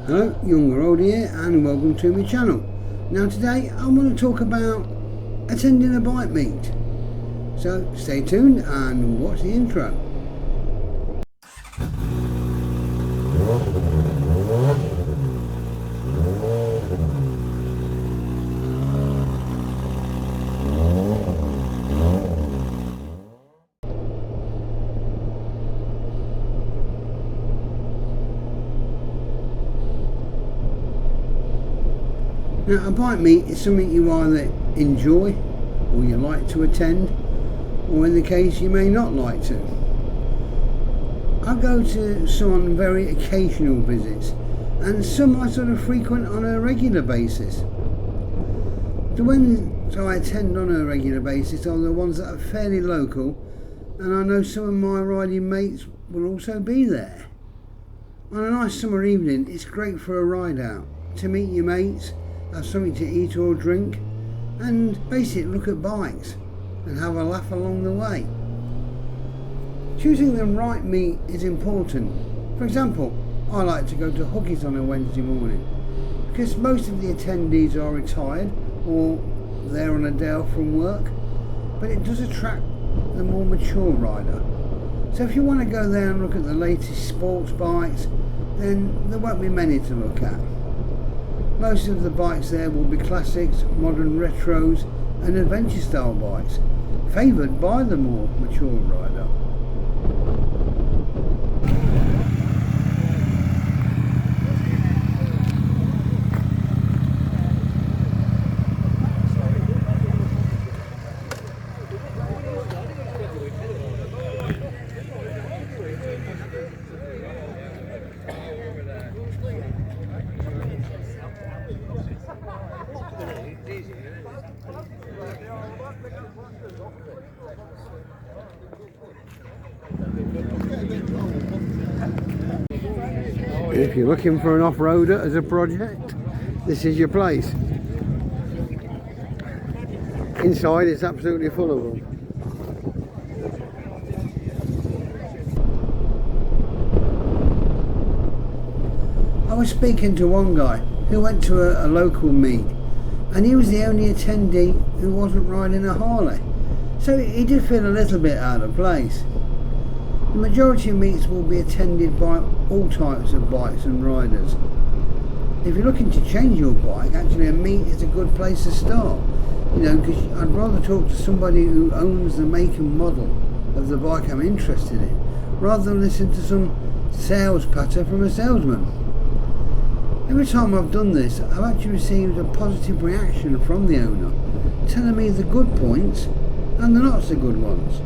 Hello, Young or Old here, and welcome to my channel. Now today I want to talk about attending a bike meet. So stay tuned and watch the intro. Now, a bike meet is something you either enjoy or you like to attend, or in the case you may not like to. I go to some on very occasional visits, and some I sort of frequent on a regular basis. The ones I attend on a regular basis are the ones that are fairly local, and I know some of my riding mates will also be there. On a nice summer evening, it's great for a ride out, to meet your mates, have something to eat or drink, and basically look at bikes and have a laugh along the way. Choosing the right meet is important. For example, I like to go to Huggies on a Wednesday morning because most of the attendees are retired or they're on a day off from work, but it does attract the more mature rider. So if you want to go there and look at the latest sports bikes, then there won't be many to look at. Most of the bikes there will be classics, modern retros and adventure style bikes, favoured by the more mature rider. If you're looking for an off-roader as a project, this is your place. Inside it's absolutely full of them. I was speaking to one guy who went to a local meet, and he was the only attendee who wasn't riding a Harley, so he did feel a little bit out of place. The majority of meets will be attended by all types of bikes and riders. If you're looking to change your bike, actually a meet is a good place to start. Because I'd rather talk to somebody who owns the make and model of the bike I'm interested in, rather than listen to some sales patter from a salesman. Every time I've done this, I've actually received a positive reaction from the owner, telling me the good points and the not so good ones.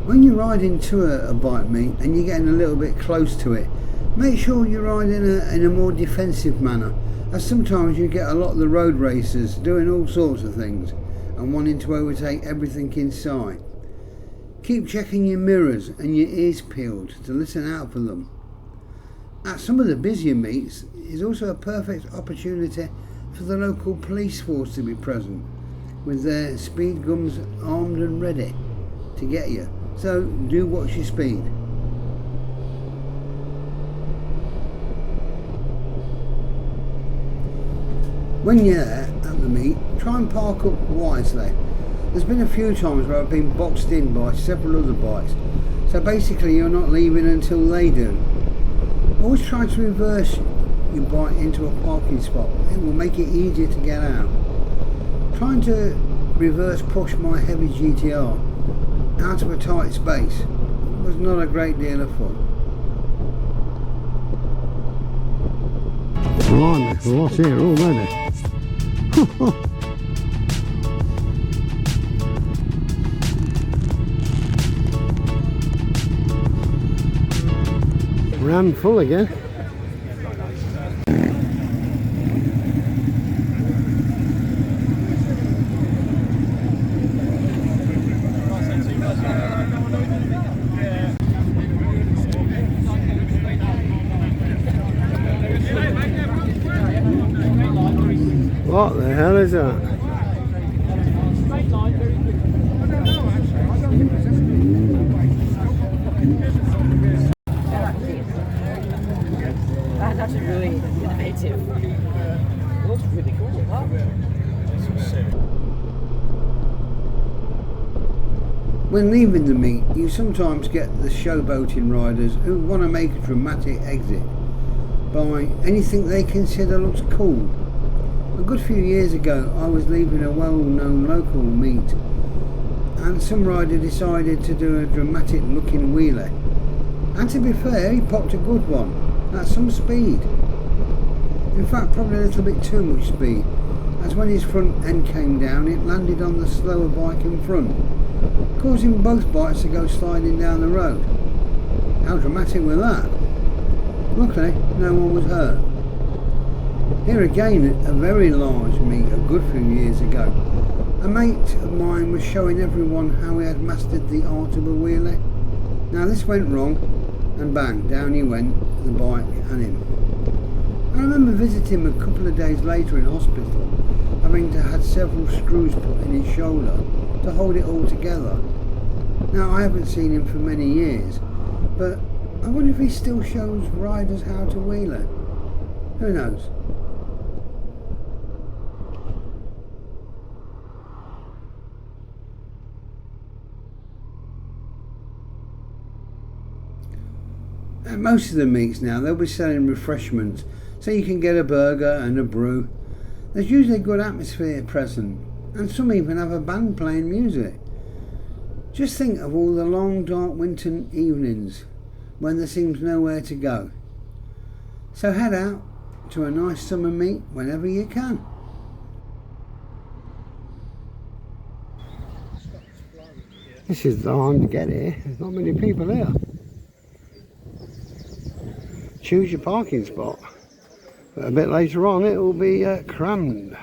When you ride into a bike meet and you're getting a little bit close to it, make sure you ride in a more defensive manner, as sometimes you get a lot of the road racers doing all sorts of things and wanting to overtake everything in sight. Keep checking your mirrors and your ears peeled to listen out for them. At some of the busier meets is also a perfect opportunity for the local police force to be present, with their speed guns armed and ready to get you. So do watch your speed. When you're at the meet, try and park up wisely. There's been a few times where I've been boxed in by several other bikes, so basically you're not leaving until they do. Always try to reverse your bike into a parking spot. It will make it easier to get out. Trying to reverse push my heavy GTR out of a tight space was not a great deal of fun. Blimey, there's a lot here already. Ram full again. What the hell is that? That's really innovative. Looks really cool. When leaving the meet, you sometimes get the showboating riders who want to make a dramatic exit by anything they consider looks cool. A good few years ago, I was leaving a well-known local meet, and some rider decided to do a dramatic looking wheelie. And to be fair, he popped a good one at some speed. In fact, probably a little bit too much speed, as when his front end came down, it landed on the slower bike in front, causing both bikes to go sliding down the road. How dramatic was that? Luckily, no one was hurt. Here again, at a very large meet a good few years ago, a mate of mine was showing everyone how he had mastered the art of a wheelie. Now this went wrong, and bang, down he went, the bike and him. I remember visiting him a couple of days later in hospital, having to had several screws put in his shoulder to hold it all together. Now I haven't seen him for many years, but I wonder if he still shows riders how to wheelie. Who knows? At most of the meets now, they'll be selling refreshments, so you can get a burger and a brew. There's usually a good atmosphere present, and some even have a band playing music. Just think of all the long dark winter evenings when there seems nowhere to go. So head out to a nice summer meet whenever you can. This is the time to get here. There's not many people here. Choose your parking spot, but a bit later on it will be crammed.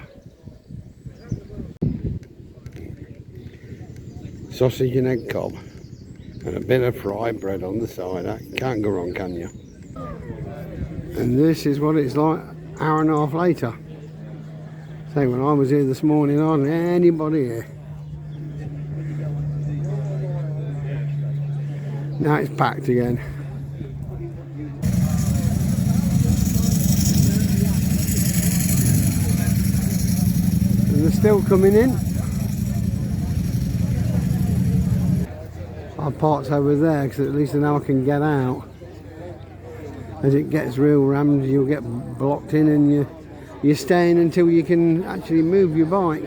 Sausage and egg cob and a bit of fried bread on the side. That can't go wrong, can you? And this is what it's like an hour and a half later. Say, when I was here this morning, I hadn't anybody here. Now it's packed again. And they're still coming in. I'll park over there because at least now I can get out. As it gets real rammed, you'll get blocked in and you're staying until you can actually move your bike.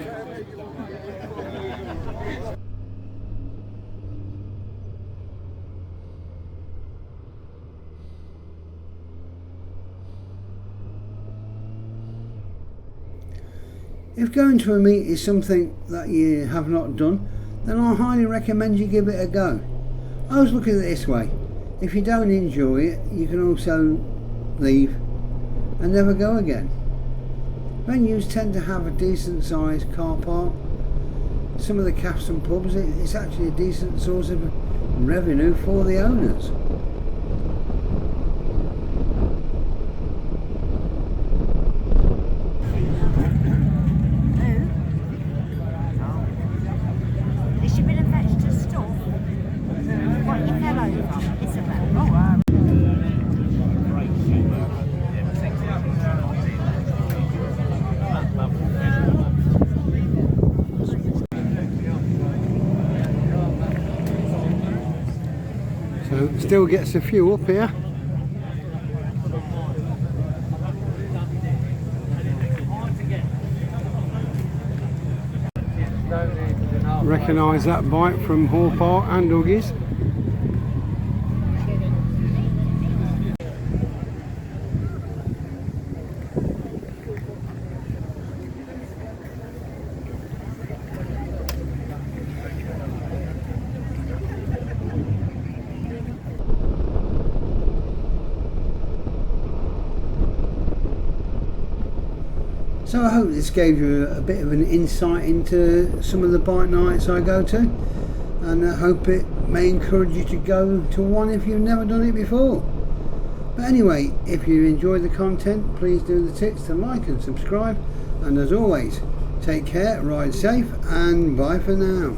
If going to a meet is something that you have not done, then I highly recommend you give it a go. I was looking at it this way: if you don't enjoy it, you can also leave and never go again. Venues tend to have a decent sized car park. Some of the cafes and pubs, it's actually a decent source of revenue for the owners. So still gets a few up here. Recognise that bike from Hall Park and Huggies. So I hope this gave you a bit of an insight into some of the bike nights I go to, and I hope it may encourage you to go to one if you've never done it before. But anyway, if you enjoy the content, please do the tips to like and subscribe, and as always, take care, ride safe, and bye for now.